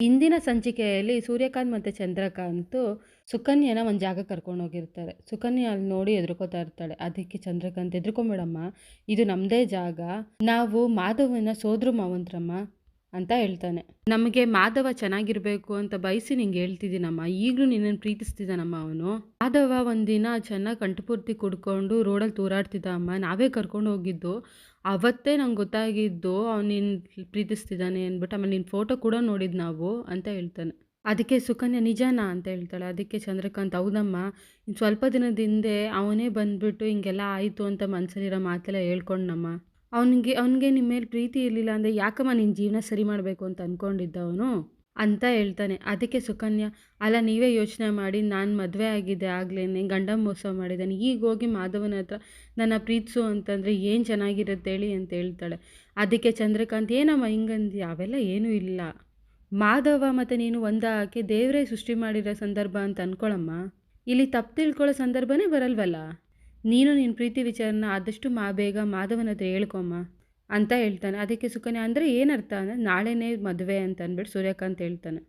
ಇಂದಿನ ಸಂಚಿಕೆಯಲ್ಲಿ ಸೂರ್ಯಕಾಂತ್ ಮತ್ತು ಚಂದ್ರಕಾಂತು ಸುಕನ್ಯನ ಒಂದು ಜಾಗಕ್ಕೆ ಕರ್ಕೊಂಡೋಗಿರ್ತಾರೆ. ಸುಕನ್ಯಾ ಅಲ್ಲಿ ನೋಡಿ ಹೆದರ್ಕೋತಾ ಇರ್ತಾಳೆ. ಅದಕ್ಕೆ ಚಂದ್ರಕಾಂತ್, ಹೆದರ್ಕೊಂಬೇಡಮ್ಮ, ಇದು ನಮ್ಮದೇ ಜಾಗ, ನಾವು ಮಾಧವನ ಸೋದ್ರ ಮಾವಂತ್ರಮ್ಮ ಅಂತ ಹೇಳ್ತಾನೆ. ನಮಗೆ ಮಾಧವ ಚೆನ್ನಾಗಿರ್ಬೇಕು ಅಂತ ಬಯಸಿ ನಿಂಗೆ ಹೇಳ್ತಿದ್ದೀನಮ್ಮ, ಈಗಲೂ ನಿನ್ನನ್ನು ಪ್ರೀತಿಸ್ತಿದ್ದಾನಮ್ಮ ಅವನು. ಮಾಧವ ಒಂದಿನ ಚೆನ್ನಾಗಿ ಕಂಠಪೂರ್ತಿ ಕುಡ್ಕೊಂಡು ರೋಡಲ್ಲಿ ತೂರಾಡ್ತಿದ್ದ ಅಮ್ಮ, ನಾವೇ ಕರ್ಕೊಂಡು ಹೋಗಿದ್ದು. ಅವತ್ತೇ ನಂಗೆ ಗೊತ್ತಾಗಿದ್ದು ಅವ್ನು ನಿನ್ನ ಪ್ರೀತಿಸ್ತಿದ್ದಾನೆ ಅಂದ್ಬಿಟ್ಟು. ಆಮೇಲೆ ನಿನ್ನ ಫೋಟೋ ಕೂಡ ನೋಡಿದ್ದು ನಾವು ಅಂತ ಹೇಳ್ತಾನೆ. ಅದಕ್ಕೆ ಸುಕನ್ಯಾ ನಿಜಾನಾ ಅಂತ ಹೇಳ್ತಾಳೆ. ಅದಕ್ಕೆ ಚಂದ್ರಕಾಂತ್, ಹೌದಮ್ಮ, ಇನ್ನು ಸ್ವಲ್ಪ ದಿನದ ಹಿಂದೆ ಅವನೇ ಬಂದ್ಬಿಟ್ಟು ಹಿಂಗೆಲ್ಲ ಆಯಿತು ಅಂತ ಮನಸ್ಸಲ್ಲಿರೋ ಮಾತೆಲ್ಲ ಹೇಳ್ಕೊಂಡಮ್ಮ. ಅವನಿಗೆ ನಿಮ್ಮ ಮೇಲೆ ಪ್ರೀತಿ ಇರಲಿಲ್ಲ ಅಂದರೆ ಯಾಕಮ್ಮ ನಿನ್ನ ಜೀವನ ಸರಿ ಮಾಡಬೇಕು ಅಂತ ಅಂದ್ಕೊಂಡಿದ್ದ ಅವನು ಅಂತ ಹೇಳ್ತಾನೆ. ಅದಕ್ಕೆ ಸುಕನ್ಯಾ, ಅಲ್ಲ ನೀವೇ ಯೋಚನೆ ಮಾಡಿ, ನಾನು ಮದುವೆ ಆಗಿದ್ದೆ ಆಗ್ಲೇ, ಗಂಡ ಮೋಸ ಮಾಡಿದ್ದಾನೆ, ಈಗ ಹೋಗಿ ಮಾಧವನ ಹತ್ರ ನನ್ನ ಪ್ರೀತಿಸು ಅಂತಂದರೆ ಏನು ಚೆನ್ನಾಗಿರುತ್ತೆ ಹೇಳಿ ಅಂತ ಹೇಳ್ತಾಳೆ. ಅದಕ್ಕೆ ಚಂದ್ರಕಾಂತ್, ಏನಮ್ಮ ಹಿಂಗಂದು, ಅವೆಲ್ಲ ಏನೂ ಇಲ್ಲ, ಮಾಧವ ಮತ್ತು ನೀನು ಒಂದಾಕೆ ದೇವರೇ ಸೃಷ್ಟಿ ಮಾಡಿರೋ ಸಂದರ್ಭ ಅಂತ ಅಂದ್ಕೊಳಮ್ಮ, ಇಲ್ಲಿ ತಪ್ಪು ತಿಳ್ಕೊಳ್ಳೋ ಸಂದರ್ಭನೇ ಬರಲ್ವಲ್ಲ. ನೀನು ನಿನ್ನ ಪ್ರೀತಿ ವಿಚಾರನ ಆದಷ್ಟು ಬೇಗ ಮಾಧವನ ಹತ್ರ ಹೇಳ್ಕೊಮ್ಮ ಅಂತ ಹೇಳ್ತಾನೆ. ಅದಕ್ಕೆ ಸುಕನ್ಯಾ, ಅಂದರೆ ಏನರ್ಥ ಅಂದರೆ ನಾಳೆನೇ ಮದುವೆ ಅಂತ ಅಂದ್ಬಿಟ್ಟು ಸೂರ್ಯಕಾಂತ್ ಹೇಳ್ತಾನೆ.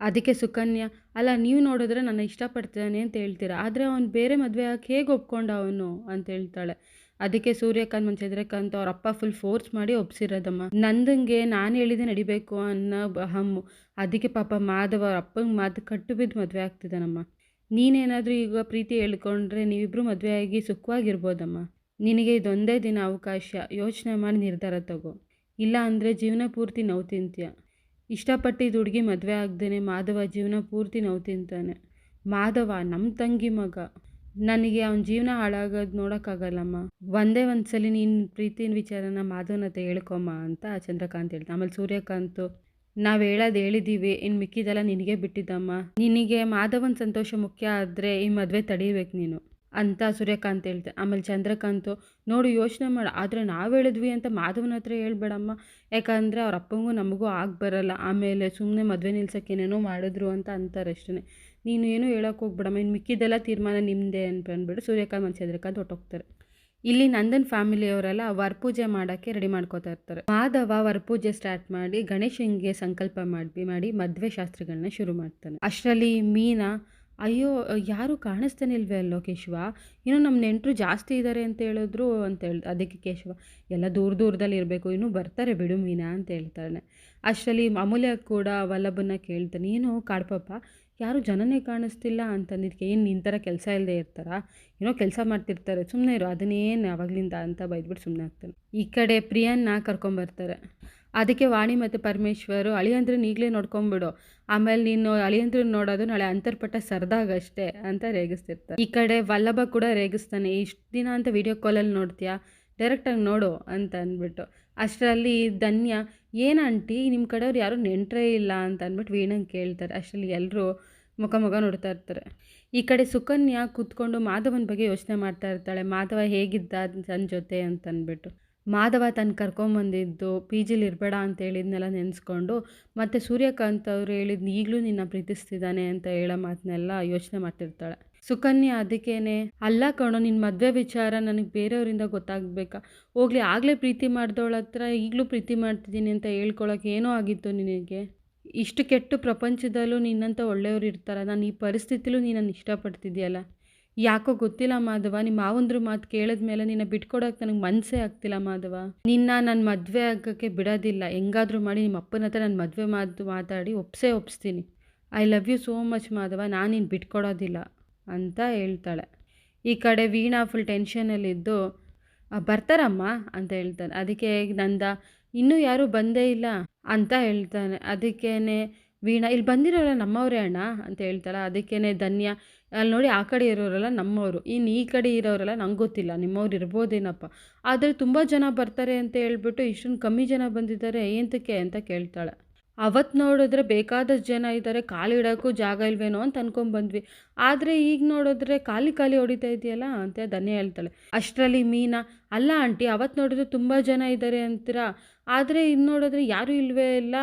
ಅದಕ್ಕೆ ಸುಕನ್ಯಾ, ಅಲ್ಲ ನೀವು ನೋಡಿದ್ರೆ ನನ್ನ ಇಷ್ಟಪಡ್ತಾನೆ ಅಂತ ಹೇಳ್ತೀರಾ, ಆದರೆ ಅವ್ನು ಬೇರೆ ಮದುವೆ ಹಾಕಿ ಹೇಗೆ ಒಪ್ಕೊಂಡ ಅವನು ಅಂತ ಹೇಳ್ತಾಳೆ. ಅದಕ್ಕೆ ಸೂರ್ಯಕಾಂತ್ ಮತ್ತು ಚಂದ್ರಕಾಂತ್ ಅವ್ರ ಅಪ್ಪ ಫುಲ್ ಫೋರ್ಸ್ ಮಾಡಿ ಒಪ್ಸಿರೋದಮ್ಮ. ನಂದಂಗೆ ನಾನು ಹೇಳಿದೆ ನಡಿಬೇಕು ಅನ್ನೋ ಹಮ್ಮು. ಅದಕ್ಕೆ ಪಾಪ ಮಾಧವ ಅವ್ರ ಅಪ್ಪಂಗೆ ಮಾತು ಕಟ್ಟು ಬಿದ್ದು ಮದುವೆ ಆಗ್ತಿದ್ದಾನಮ್ಮ. ನೀನೇನಾದರೂ ಈಗ ಪ್ರೀತಿ ಹೇಳ್ಕೊಂಡ್ರೆ ನೀವಿಬ್ಬರು ಮದುವೆಯಾಗಿ ಸುಖವಾಗಿರ್ಬೋದಮ್ಮ. ನಿನಗೆ ಇದೊಂದೇ ದಿನ ಅವಕಾಶ, ಯೋಚನೆ ಮಾಡಿ ನಿರ್ಧಾರ ತಗೋ, ಇಲ್ಲ ಅಂದರೆ ಜೀವನ ಪೂರ್ತಿ ನೋವು ತಿಂತೀಯ. ಇಷ್ಟಪಟ್ಟಿದ್ದು ಹುಡುಗಿ ಮದುವೆ ಆಗ್ದೇ ಮಾಧವ ಜೀವನ ಪೂರ್ತಿ ನೋವು ತಿಂತಾನೆ. ಮಾಧವ ನಮ್ಮ ತಂಗಿ ಮಗ, ನನಗೆ ಅವನ ಜೀವನ ಹಾಳಾಗೋದು ನೋಡೋಕ್ಕಾಗಲ್ಲಮ್ಮ. ಒಂದೇ ಒಂದು ಸಲ ನೀನು ಪ್ರೀತಿನ ವಿಚಾರನ ಮಾಧವನ ಹತ್ರ ಹೇಳ್ಕೊಮ್ಮ ಅಂತ ಚಂದ್ರಕಾಂತ್ ಹೇಳ್ತಾನೆ. ಆಮೇಲೆ ಸೂರ್ಯಕಾಂತು, ನಾವು ಹೇಳೋದು ಹೇಳಿದ್ದೀವಿ, ಇನ್ನು ಮಿಕ್ಕಿದೆಲ್ಲ ನಿನಗೆ ಬಿಟ್ಟಿದ್ದಮ್ಮ, ನಿನಗೆ ಮಾಧವನ ಸಂತೋಷ ಮುಖ್ಯ ಆದರೆ ಈ ಮದುವೆ ತಡೀಬೇಕು ನೀನು ಅಂತ ಸೂರ್ಯಕಾಂತ್ ಹೇಳ್ತಾನೆ. ಆಮೇಲೆ ಚಂದ್ರಕಾಂತು, ನೋಡು ಯೋಚನೆ ಮಾಡು, ಆದರೆ ನಾವು ಹೇಳಿದ್ವಿ ಅಂತ ಮಾಧವನ ಹತ್ರ ಹೇಳ್ಬೇಡಮ್ಮ, ಯಾಕಂದರೆ ಅವ್ರ ಅಪ್ಪಂಗೂ ನಮಗೂ ಬರಲ್ಲ, ಆಮೇಲೆ ಸುಮ್ಮನೆ ಮದುವೆ ನಿಲ್ಸೋಕ್ಕೆ ಏನೇನೋ ಮಾಡಿದ್ರು ಅಂತ ಅಂತಾರೆ ಅಷ್ಟೇ. ನೀನು ಏನೂ ಹೇಳೋಕೆ ಹೋಗ್ಬೇಡಮ್ಮ, ಇನ್ನು ಮಿಕ್ಕಿದೆಲ್ಲ ತೀರ್ಮಾನ ನಿಮ್ಮದೇ ಅಂತ ಅಂದ್ಬಿಟ್ಟು ಸೂರ್ಯಕಾಂತ್ ಮತ್ತು ಚಂದ್ರಕಾಂತ್ ಹೊಟ್ಟೋಗ್ತಾರೆ. ಇಲ್ಲಿ ನಂದನ್ ಫ್ಯಾಮಿಲಿಯವರೆಲ್ಲ ವರಪೂಜೆ ಮಾಡೋಕ್ಕೆ ರೆಡಿ ಮಾಡ್ಕೋತಾ ಇರ್ತಾರೆ. ಮಾಧವ ವರಪೂಜೆ ಸ್ಟಾರ್ಟ್ ಮಾಡಿ ಗಣೇಶನಿಗೆ ಸಂಕಲ್ಪ ಮಾಡಿ ಮದುವೆ ಶಾಸ್ತ್ರಗಳನ್ನ ಶುರು ಮಾಡ್ತಾನೆ. ಅಷ್ಟರಲ್ಲಿ ಮೀನಾ, ಅಯ್ಯೋ ಯಾರೂ ಕಾಣಿಸ್ತಾನೆ ಇಲ್ವೇ ಅಲ್ಲೋ ಕೇಶವ, ಇನ್ನೂ ನಮ್ಮ ನೆಂಟರು ಜಾಸ್ತಿ ಇದ್ದಾರೆ ಅಂತ ಹೇಳಿದ್ರು ಅಂತ ಅದಕ್ಕೆ ಕೇಶವ, ಎಲ್ಲ ದೂರದಲ್ಲಿ ಇರಬೇಕು, ಇನ್ನೂ ಬರ್ತಾರೆ ಬಿಡು ಮೀನಾ ಅಂತ ಹೇಳ್ತಾನೆ. ಅಷ್ಟರಲ್ಲಿ ಅಮೂಲ್ಯ ಕೂಡ ವಲ್ಲಭನ ಕೇಳ್ತಾನೆ, ಏನು ಕಾಡ್ಪಪ್ಪ, ಯಾರೂ ಜನನೇ ಕಾಣಿಸ್ತಿಲ್ಲ ಅಂತಂದಿದ್ದಕ್ಕೆ, ಏನು ನಿನ್ನ ಥರ ಕೆಲಸ ಇಲ್ಲದೆ ಇರ್ತಾರಾ, ಏನೋ ಕೆಲಸ ಮಾಡ್ತಿರ್ತಾರೆ, ಸುಮ್ಮನೆ ಇರು, ಅದನ್ನೇನು ಯಾವಾಗಲಿಂದ ಅಂತ ಬೈದ್ಬಿಟ್ಟು ಸುಮ್ಮನೆ ಆಗ್ತಾನೆ. ಈ ಕಡೆ ಪ್ರಿಯನ್ನ ಕರ್ಕೊಂಬರ್ತಾರೆ. ಅದಕ್ಕೆ ವಾಣಿ ಮತ್ತು ಪರಮೇಶ್ವರು, ಅಳಿಯಂದ್ರನ್ನ ಈಗಲೇ ನೋಡ್ಕೊಂಬಿಡು, ಆಮೇಲೆ ನೀನು ಅಳಿಯಂದ್ರನ್ನ ನೋಡೋದು ನಾಳೆ ಅಂತರ್ಪಟ್ಟ ಸರ್ದಾಗಷ್ಟೇ ಅಂತ ರೇಗಿಸ್ತಿರ್ತಾರೆ. ಈ ಕಡೆ ವಲ್ಲಭ ಕೂಡ ರೇಗಿಸ್ತಾನೆ, ಇಷ್ಟು ದಿನ ಅಂತ ವಿಡಿಯೋ ಕಾಲಲ್ಲಿ ನೋಡ್ತೀಯಾ, ಡೈರೆಕ್ಟಾಗಿ ನೋಡು ಅಂತ ಅಂದ್ಬಿಟ್ಟು. ಅಷ್ಟರಲ್ಲಿ ಧನ್ಯ, ಏನು ಆಂಟಿ ನಿಮ್ಮ ಕಡೆಯವ್ರು ಯಾರೂ ನೆಂಟರೇ ಇಲ್ಲ ಅಂತ ಅಂದ್ಬಿಟ್ಟು ವೀಣಂಗೆ ಕೇಳ್ತಾರೆ. ಅಷ್ಟರಲ್ಲಿ ಎಲ್ಲರೂ ಮುಖ ನೋಡ್ತಾ ಇರ್ತಾರೆ. ಈ ಕಡೆ ಸುಕನ್ಯಾ ಕೂತ್ಕೊಂಡು ಮಾಧವನ ಬಗ್ಗೆ ಯೋಚನೆ ಮಾಡ್ತಾ ಇರ್ತಾಳೆ. ಮಾಧವ ಹೇಗಿದ್ದ ನನ್ನ ಜೊತೆ ಅಂತ ಅಂದ್ಬಿಟ್ಟು. ಮಾಧವ ತನ್ನ ಕರ್ಕೊಂಬಂದಿದ್ದು ಪಿ ಜಿಲಿ ಇರಬೇಡ ಅಂತ ಹೇಳಿದ್ನೆಲ್ಲ ನೆನೆಸ್ಕೊಂಡು, ಮತ್ತು ಸೂರ್ಯಕಾಂತ್ ಅವರು ಹೇಳಿದ್ದು ಈಗಲೂ ನಿನ್ನ ಪ್ರೀತಿಸ್ತಿದ್ದಾನೆ ಅಂತ ಹೇಳೋ ಮಾತನ್ನೆಲ್ಲ ಯೋಚನೆ ಮಾಡ್ತಿರ್ತಾಳೆ. ಸುಕನ್ಯಾ ಅದಕ್ಕೇನೆ, ಅಲ್ಲ ಕಣೋ, ನಿನ್ನ ಮದುವೆ ವಿಚಾರ ನನಗೆ ಬೇರೆಯವರಿಂದ ಗೊತ್ತಾಗಬೇಕಾ, ಹೋಗ್ಲಿ ಆಗಲೇ ಪ್ರೀತಿ ಮಾಡಿದವಳ ಹತ್ರ ಈಗಲೂ ಪ್ರೀತಿ ಮಾಡ್ತಿದ್ದೀನಿ ಅಂತ ಹೇಳ್ಕೊಳಕ್ಕೆ ಏನೋ ಆಗಿತ್ತು ನಿನಗೆ, ಇಷ್ಟು ಕೆಟ್ಟು ಪ್ರಪಂಚದಲ್ಲೂ ನಿನ್ನಂಥ ಒಳ್ಳೆಯವರು ಇರ್ತಾರ, ನಾನು ಈ ಪರಿಸ್ಥಿತಿಲೂ ನೀನನ್ನು ಇಷ್ಟಪಡ್ತಿದ್ಯಲ್ಲ, ಯಾಕೋ ಗೊತ್ತಿಲ್ಲ ಮಾಧವ, ನಿಮ್ಮ ಮಾವಂದ್ರ ಮಾತು ಕೇಳಿದ್ಮೇಲೆ ನಿನ್ನ ಬಿಟ್ಕೊಡೋಕೆ ನನಗೆ ಮನಸ್ಸೇ ಆಗ್ತಿಲ್ಲ ಮಾಧವ, ನಿನ್ನ ನನ್ನ ಮದುವೆ ಆಗೋಕ್ಕೆ ಬಿಡೋದಿಲ್ಲ, ಹೆಂಗಾದರೂ ಮಾಡಿ ನಿಮ್ಮ ಅಪ್ಪನ ಹತ್ರ ನನ್ನ ಮದುವೆ ಮಾತಾಡಿ ಒಪ್ಪಿಸ್ತೀನಿ, I love you so much Madhava, ನಾನು ನಿನ್ನ ಬಿಟ್ಕೊಡೋದಿಲ್ಲ ಅಂತ ಹೇಳ್ತಾಳೆ. ಈ ಕಡೆ ವೀಣಾ ಫುಲ್ ಟೆನ್ಷನಲ್ಲಿದ್ದು, ಬರ್ತಾರಮ್ಮ ಅಂತ ಹೇಳ್ತಾನೆ. ಅದಕ್ಕೆ ನಂದ, ಇನ್ನೂ ಯಾರೂ ಬಂದೇ ಇಲ್ಲ ಅಂತ ಹೇಳ್ತಾನೆ. ಅದಕ್ಕೇನೆ ವೀಣಾ, ಇಲ್ಲಿ ಬಂದಿರೋಲ್ಲ ನಮ್ಮವರೇ ಅಣ್ಣ ಅಂತ ಹೇಳ್ತಾಳೆ. ಅದಕ್ಕೇನೆ ಧನ್ಯ, ಅಲ್ಲಿ ನೋಡಿ ಆ ಕಡೆ ಇರೋರೆಲ್ಲ ನಮ್ಮವರು, ಇನ್ನು ಈ ಕಡೆ ಇರೋರೆಲ್ಲ ನಂಗೆ ಗೊತ್ತಿಲ್ಲ, ನಿಮ್ಮವ್ರು ಇರ್ಬೋದೇನಪ್ಪ, ಆದರೆ ತುಂಬ ಜನ ಬರ್ತಾರೆ ಅಂತ ಹೇಳ್ಬಿಟ್ಟು ಇಷ್ಟೊಂದು ಕಮ್ಮಿ ಜನ ಬಂದಿದ್ದಾರೆ ಏಂತಕ್ಕೆ ಅಂತ ಕೇಳ್ತಾಳೆ. ಅವತ್ತು ನೋಡಿದ್ರೆ ಬೇಕಾದಷ್ಟು ಜನ ಇದ್ದಾರೆ, ಕಾಲಿಡೋಕ್ಕೂ ಜಾಗ ಇಲ್ವೇನೋ ಅಂತ ಅನ್ಕೊಂಡ್ಬಂದ್ವಿ, ಆದರೆ ಈಗ ನೋಡಿದ್ರೆ ಖಾಲಿ ಹೊಡಿತಾ ಇದೆಯಲ್ಲ ಅಂತ ಧನ್ಯ ಹೇಳ್ತಾಳೆ. ಅಷ್ಟರಲ್ಲಿ ಮೀನಾ, ಅಲ್ಲ ಆಂಟಿ, ಅವತ್ತು ನೋಡಿದ್ರೆ ತುಂಬ ಜನ ಇದ್ದಾರೆ ಅಂತೀರಾ, ಆದರೆ ಇನ್ನು ನೋಡಿದ್ರೆ ಯಾರೂ ಇಲ್ವೇ ಇಲ್ಲ.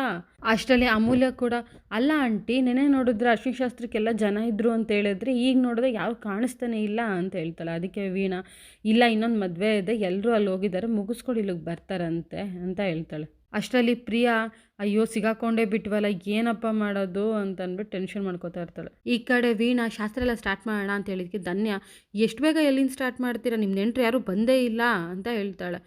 ಅಷ್ಟರಲ್ಲಿ ಅಮೂಲ್ಯ ಕೂಡ, ಅಲ್ಲ ಆಂಟಿ, ನೆನೆ ನೋಡಿದ್ರೆ ಅಶ್ವಿಕ್ ಶಾಸ್ತ್ರಕ್ಕೆಲ್ಲ ಜನ ಇದ್ದರು ಅಂತ ಹೇಳಿದ್ರೆ, ಈಗ ನೋಡಿದ್ರೆ ಯಾರು ಕಾಣಿಸ್ತಾನೆ ಇಲ್ಲ ಅಂತ ಹೇಳ್ತಾಳೆ. ಅದಕ್ಕೆ ವೀಣಾ, ಇಲ್ಲ ಇನ್ನೊಂದು ಮದುವೆ ಇದೆ, ಎಲ್ಲರೂ ಅಲ್ಲಿ ಹೋಗಿದ್ದಾರೆ, ಮುಗಿಸ್ಕೊಂಡು ಇಲ್ಲಿಗೆ ಬರ್ತಾರಂತೆ ಅಂತ ಹೇಳ್ತಾಳೆ. ಅಷ್ಟರಲ್ಲಿ ಪ್ರಿಯಾ ಅಯ್ಯೋ ಸಿಗಾಕೊಂಡೇ ಬಿಟ್ವಲ್ಲ ಏನಪ್ಪ ಮಾಡೋದು ಅಂತ ಅಂದ್ಬಿಟ್ಟು ಟೆನ್ಷನ್ ಮಾಡ್ಕೋತಾ ಇರ್ತಾಳೆ. ಈ ಕಡೆ ವೀಣಾ ಶಾಸ್ತ್ರ ಎಲ್ಲ ಸ್ಟಾರ್ಟ್ ಮಾಡೋಣ ಅಂತ ಹೇಳಿದ್ಕೆ ಧನ್ಯ ಎಷ್ಟು ಬೇಗ ಎಲ್ಲಿಂದ ಸ್ಟಾರ್ಟ್ ಮಾಡ್ತೀರಾ, ನಿಮ್ಮ ನೆಂಟರು ಯಾರೂ ಬಂದೇ ಇಲ್ಲ ಅಂತ ಹೇಳ್ತಾಳೆ.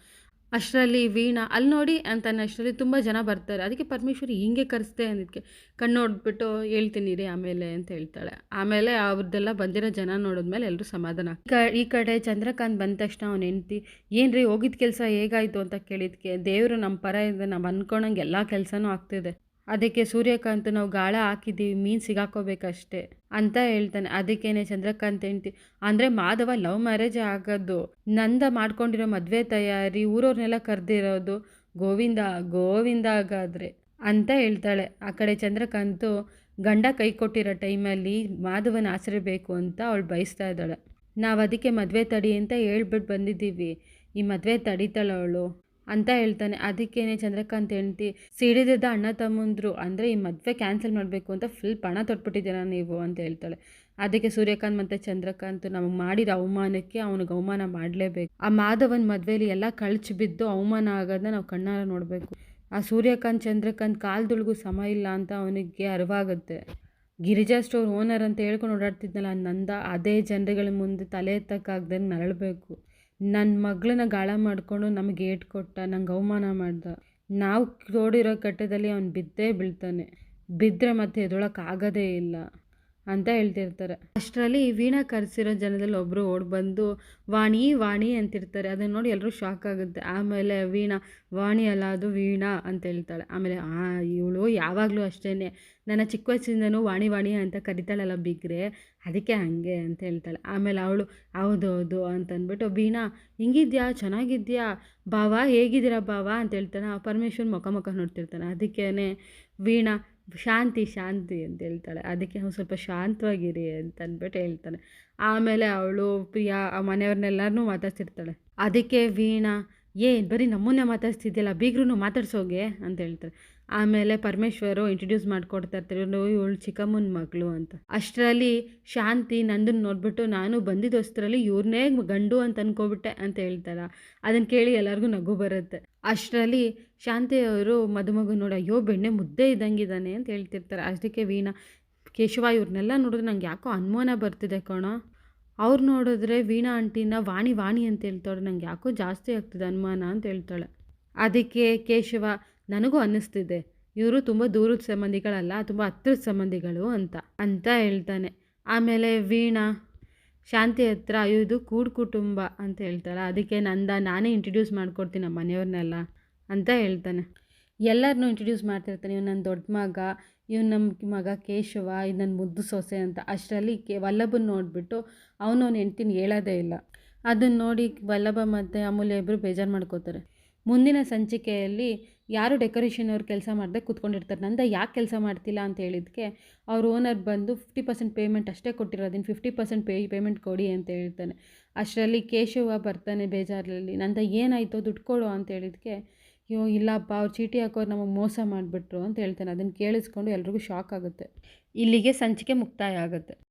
ಅಷ್ಟರಲ್ಲಿ ವೀಣಾ ಅಲ್ಲಿ ನೋಡಿ ಅಂತಾನೆ ಅಷ್ಟರಲ್ಲಿ ತುಂಬ ಜನ ಬರ್ತಾರೆ. ಅದಕ್ಕೆ ಪರಮೇಶ್ವರಿ ಹಿಂಗೆ ಕರೆಸ್ದೆ ಅಂದಿದ್ದಕ್ಕೆ ಕಣ್ಣು ನೋಡ್ಬಿಟ್ಟು ಹೇಳ್ತೀನಿ ರೀ ಆಮೇಲೆ ಅಂತ ಹೇಳ್ತಾಳೆ. ಆಮೇಲೆ ಅವ್ರದ್ದೆಲ್ಲ ಬಂದಿರೋ ಜನ ನೋಡಿದ್ಮೇಲೆ ಎಲ್ಲರೂ ಸಮಾಧಾನ ಈ ಕಡೆ ಚಂದ್ರಕಾಂತ್ ಬಂದ ತಕ್ಷಣ ಅವ್ನು ಹೆಂಡ್ತಿ ಏನ್ರಿ ಹೋಗಿದ್ದ ಕೆಲಸ ಹೇಗಾಯಿತು ಅಂತ ಕೇಳಿದ್ಕೆ ದೇವರು ನಮ್ಮ ಪರ ಇದೆ, ನಾವು ಅಂದ್ಕೊಂಡಂಗೆ ಎಲ್ಲ ಕೆಲಸನೂ ಆಗ್ತಿದೆ, ಅದಕ್ಕೆ ಸೂರ್ಯಕಾಂತ್ ನಾವು ಗಾಳ ಹಾಕಿದ್ದೀವಿ, ಮೀನು ಸಿಗಾಕೋಬೇಕಷ್ಟೇ ಅಂತ ಹೇಳ್ತಾನೆ. ಅದಕ್ಕೇನೆ ಚಂದ್ರಕಾಂತ್ ಹೆಂಡ್ತಿ ಅಂದರೆ ಮಾಧವ ಲವ್ ಮ್ಯಾರೇಜ್ ಆಗೋದು, ನಂದ ಮಾಡ್ಕೊಂಡಿರೋ ಮದುವೆ ತಯಾರಿ, ಊರವ್ರನ್ನೆಲ್ಲ ಕರೆದಿರೋದು, ಗೋವಿಂದ ಗೋವಿಂದ ಆಗಾದ್ರೆ ಅಂತ ಹೇಳ್ತಾಳೆ. ಆ ಕಡೆ ಚಂದ್ರಕಾಂತು ಗಂಡ ಕೈ ಕೊಟ್ಟಿರೋ ಟೈಮಲ್ಲಿ ಮಾಧವನ ಆಸರೆ ಬೇಕು ಅಂತ ಅವಳು ಬಯಸ್ತಾ ಇದ್ದಾಳೆ. ನಾವು ಅದಕ್ಕೆ ಮದುವೆ ತಡಿ ಅಂತ ಹೇಳ್ಬಿಟ್ಟು ಬಂದಿದ್ದೀವಿ, ಈ ಮದುವೆ ತಡಿತಾಳೆ ಅವಳು ಅಂತ ಹೇಳ್ತಾನೆ. ಅದಕ್ಕೇನೆ ಚಂದ್ರಕಾಂತ್ ಹೆಂಡ್ತಿ ಸಿಡಿದಿದ್ದ ಅಣ್ಣ ತಮ್ಮಂದ್ರು ಅಂದರೆ ಈ ಮದುವೆ ಕ್ಯಾನ್ಸಲ್ ಮಾಡಬೇಕು ಅಂತ ಫುಲ್ ಪಣ ತೊಟ್ಬಿಟ್ಟಿದ್ದೀರಾ ನೀವು ಅಂತ ಹೇಳ್ತಾಳೆ. ಅದಕ್ಕೆ ಸೂರ್ಯಕಾಂತ್ ಮತ್ತು ಚಂದ್ರಕಾಂತ್ ನಮಗೆ ಮಾಡಿರೋ ಅವಮಾನಕ್ಕೆ ಅವನಿಗೆ ಅವಮಾನ ಮಾಡಲೇಬೇಕು, ಆ ಮಾಧವನ ಮದುವೆಲಿ ಎಲ್ಲ ಕಳ್ಚಿ ಬಿದ್ದು ಅವಮಾನ ಆಗೋದನ್ನ ನಾವು ಕಣ್ಣಾರ ನೋಡಬೇಕು. ಆ ಸೂರ್ಯಕಾಂತ್ ಚಂದ್ರಕಾಂತ್ ಕಾಲ್ದೊಳಗೂ ಸಮ ಇಲ್ಲ ಅಂತ ಅವನಿಗೆ ಅರಿವಾಗುತ್ತೆ. ಗಿರಿಜಾ ಸ್ಟೋರ್ ಓನರ್ ಅಂತ ಹೇಳ್ಕೊಂಡು ಓಡಾಡ್ತಿದ್ನಲ್ಲ ನಂದ, ಅದೇ ಜನರುಗಳ ಮುಂದೆ ತಲೆ ಎತ್ತಕ್ಕಾಗ್ದಂಗೆ ನರಳಬೇಕು. ನನ್ನ ಮಗಳನ್ನ ಗಾಳ ಮಾಡಿಕೊಂಡು ನಮಗೆ ಏಟ್ ಕೊಟ್ಟ, ನಂಗೆ ಅವಮಾನ ಮಾಡ್ದ, ನಾವು ತೋಡಿರೋ ಕಟ್ಟದಲ್ಲಿ ಅವ್ನು ಬಿದ್ದೇ ಬೀಳ್ತಾನೆ, ಬಿದ್ದರೆ ಮತ್ತೆ ಎದೊಳಕ್ಕಾಗೋದೇ ಇಲ್ಲ ಅಂತ ಹೇಳ್ತಿರ್ತಾರೆ. ಅಷ್ಟರಲ್ಲಿ ವೀಣಾ ಕರೆಸಿರೋ ಜನದಲ್ಲಿ ಒಬ್ಬರು ಓಡ್ಬಂದು ವಾಣಿ ವಾಣಿ ಅಂತಿರ್ತಾರೆ. ಅದನ್ನು ನೋಡಿ ಎಲ್ಲರೂ ಶಾಕ್ ಆಗುತ್ತೆ. ಆಮೇಲೆ ವೀಣಾ ವಾಣಿ ಅಲ್ಲ ಅದು ವೀಣಾ ಅಂತ ಹೇಳ್ತಾಳೆ. ಆಮೇಲೆ ಇವಳು ಯಾವಾಗಲೂ ಅಷ್ಟೇ ನನ್ನ ಚಿಕ್ಕ ವಯಸ್ಸಿಂದನೂ ವಾಣಿ ವಾಣಿ ಅಂತ ಕರಿತಾಳಲ್ಲ ಬಿಗ್ರೆ, ಅದಕ್ಕೆ ಹಾಗೆ ಅಂತ ಹೇಳ್ತಾಳೆ. ಆಮೇಲೆ ಅವಳು ಹೌದು ಹೌದು ಅಂತಂದ್ಬಿಟ್ಟು ವೀಣಾ ಹಿಂಗಿದ್ಯಾ ಚೆನ್ನಾಗಿದ್ಯಾ ಬಾವ ಹೇಗಿದ್ದೀರಾ ಬಾವ ಅಂತ ಹೇಳ್ತಾನೆ. ಆ ಪರಮೇಶ್ವರ್ ಮುಖ ನೋಡ್ತಿರ್ತಾನೆ. ಅದಕ್ಕೇ ವೀಣಾ ಶಾಂತಿ ಶಾಂತಿ ಅಂತ ಹೇಳ್ತಾಳೆ. ಅದಕ್ಕೆ ನಾವು ಸ್ವಲ್ಪ ಶಾಂತವಾಗಿರಿ ಅಂತ ಅಂದ್ಬಿಟ್ಟು ಹೇಳ್ತಾನೆ. ಆಮೇಲೆ ಅವಳು ಪ್ರಿಯಾ ಆ ಮನೆಯವ್ರನ್ನೆಲ್ಲರನ್ನೂ ಮಾತಾಡ್ತಿರ್ತಾಳೆ. ಅದಕ್ಕೆ ವೀಣಾ ಬರೀ ನಮ್ಮನ್ನೇ ಮಾತಾಡ್ತಿದ್ಯಲ್ಲ ಬೀಗ್ರೂ ಮಾತಾಡ್ಸೋಗೆ ಅಂತ ಹೇಳ್ತಾರೆ. ಆಮೇಲೆ ಪರಮೇಶ್ವರು ಇಂಟ್ರಡ್ಯೂಸ್ ಮಾಡಿಕೊಡ್ತಾ ಇರ್ತಾರೆ, ಇವಳು ಚಿಕ್ಕಮ್ಮನ ಮಗಳು ಅಂತ. ಅಷ್ಟರಲ್ಲಿ ಶಾಂತಿ ನಂದನ್ನು ನೋಡ್ಬಿಟ್ಟು ನಾನು ಬಂದಿದ್ದೋಸ್ತ್ರಲ್ಲಿ ಇವ್ರನ್ನೇ ಗಂಡು ಅಂತ ಅನ್ಕೋಬಿಟ್ಟೆ ಅಂತ ಹೇಳ್ತಾರ. ಅದನ್ನು ಕೇಳಿ ಎಲ್ಲರಿಗೂ ನಗು ಬರುತ್ತೆ. ಅಷ್ಟರಲ್ಲಿ ಶಾಂತಿಯವರು ಮದುಮಗು ನೋಡಿ ಅಯ್ಯೋ ಬೆಣ್ಣೆ ಮುದ್ದೆ ಇದ್ದಂಗಿದ್ದಾನೆ ಅಂತ ಹೇಳ್ತಿರ್ತಾರೆ. ಅದಕ್ಕೆ ವೀಣಾ ಕೇಶವ ಇವ್ರನ್ನೆಲ್ಲ ನೋಡಿದ್ರೆ ನಂಗೆ ಯಾಕೋ ಅನುಮಾನ ಬರ್ತಿದೆ ಕಣೋ, ಅವ್ರು ನೋಡಿದ್ರೆ ವೀಣಾ ಆಂಟಿನ ವಾಣಿ ವಾಣಿ ಅಂತ ಹೇಳ್ತಾಳೆ, ನಂಗೆ ಯಾಕೋ ಜಾಸ್ತಿ ಆಗ್ತಿದೆ ಅನುಮಾನ ಅಂತ ಹೇಳ್ತಾಳೆ. ಅದಕ್ಕೆ ಕೇಶವ ನನಗೂ ಅನ್ನಿಸ್ತಿದೆ ಇವರು ತುಂಬ ದೂರದ ಸಂಬಂಧಿಗಳಲ್ಲ, ತುಂಬ ಹತ್ತಿರದ ಸಂಬಂಧಿಗಳು ಅಂತ ಹೇಳ್ತಾನೆ. ಆಮೇಲೆ ವೀಣಾ ಶಾಂತಿ ಹತ್ರ ಇದು ಕೂಡು ಕುಟುಂಬ ಅಂತ ಹೇಳ್ತಾಳೆ. ಅದಕ್ಕೆ ನಾನೇ ಇಂಟ್ರಡ್ಯೂಸ್ ಮಾಡಿಕೊಡ್ತೀನಿ ನಮ್ಮ ಮನೆಯವ್ರನ್ನೆಲ್ಲ ಅಂತ ಹೇಳ್ತಾನೆ. ಎಲ್ಲರನ್ನೂ ಇಂಟ್ರಡ್ಯೂಸ್ ಮಾಡ್ತಿರ್ತಾನೆ. ಇವ್ನು ನನ್ನ ದೊಡ್ಡ ಮಗ, ಇವ್ನು ನಮ್ಮ ಮಗ ಕೇಶವ, ಇದು ನನ್ನ ಮುದ್ದು ಸೊಸೆ ಅಂತ. ಅಷ್ಟರಲ್ಲಿ ವಲ್ಲಭನ ನೋಡಿಬಿಟ್ಟು ಅವನು ಹೆಂಡ್ತಿನ ಹೇಳೋದೇ ಇಲ್ಲ. ಅದನ್ನು ನೋಡಿ ವಲ್ಲಭ ಮತ್ತು ಅಮೂಲ್ಯ ಇಬ್ಬರು ಬೇಜಾರು ಮಾಡ್ಕೋತಾರೆ. ಮುಂದಿನ ಸಂಚಿಕೆಯಲ್ಲಿ ಯಾರು ಡೆಕೋರೇಷನ್ ಅವ್ರು ಕೆಲಸ ಮಾಡದೆ ಕೂತ್ಕೊಂಡಿರ್ತಾರೆ. ನಂದ ಯಾಕೆ ಕೆಲಸ ಮಾಡ್ತಿಲ್ಲ ಅಂತ ಹೇಳಿದ್ದಕ್ಕೆ ಅವ್ರ ಓನರ್ ಬಂದು 50% ಪೇಮೆಂಟ್ ಅಷ್ಟೇ ಕೊಟ್ಟಿರೋದಿನ್ನು 50% ಪೇಮೆಂಟ್ ಕೊಡಿ ಅಂತ ಹೇಳ್ತಾನೆ. ಅಷ್ಟರಲ್ಲಿ ಕೇಶವ ಬರ್ತಾನೆ ಬೇಜಾರಲ್ಲಿ, ನಂದ ಏನಾಯಿತು ದುಡ್ಡು ಕೊಡು ಅಂತ ಹೇಳಿದ್ದಕ್ಕೆ ಅಯ್ಯೋ ಇಲ್ಲಪ್ಪ ಅವ್ರು ಚೀಟಿ ಹಾಕೋರು ನಮಗೆ ಮೋಸ ಮಾಡಿಬಿಟ್ರು ಅಂತ ಹೇಳ್ತಾನೆ. ಅದನ್ನು ಕೇಳಿಸ್ಕೊಂಡು ಎಲ್ರಿಗೂ ಶಾಕ್ ಆಗುತ್ತೆ. ಇಲ್ಲಿಗೆ ಸಂಚಿಕೆ ಮುಕ್ತಾಯ ಆಗುತ್ತೆ.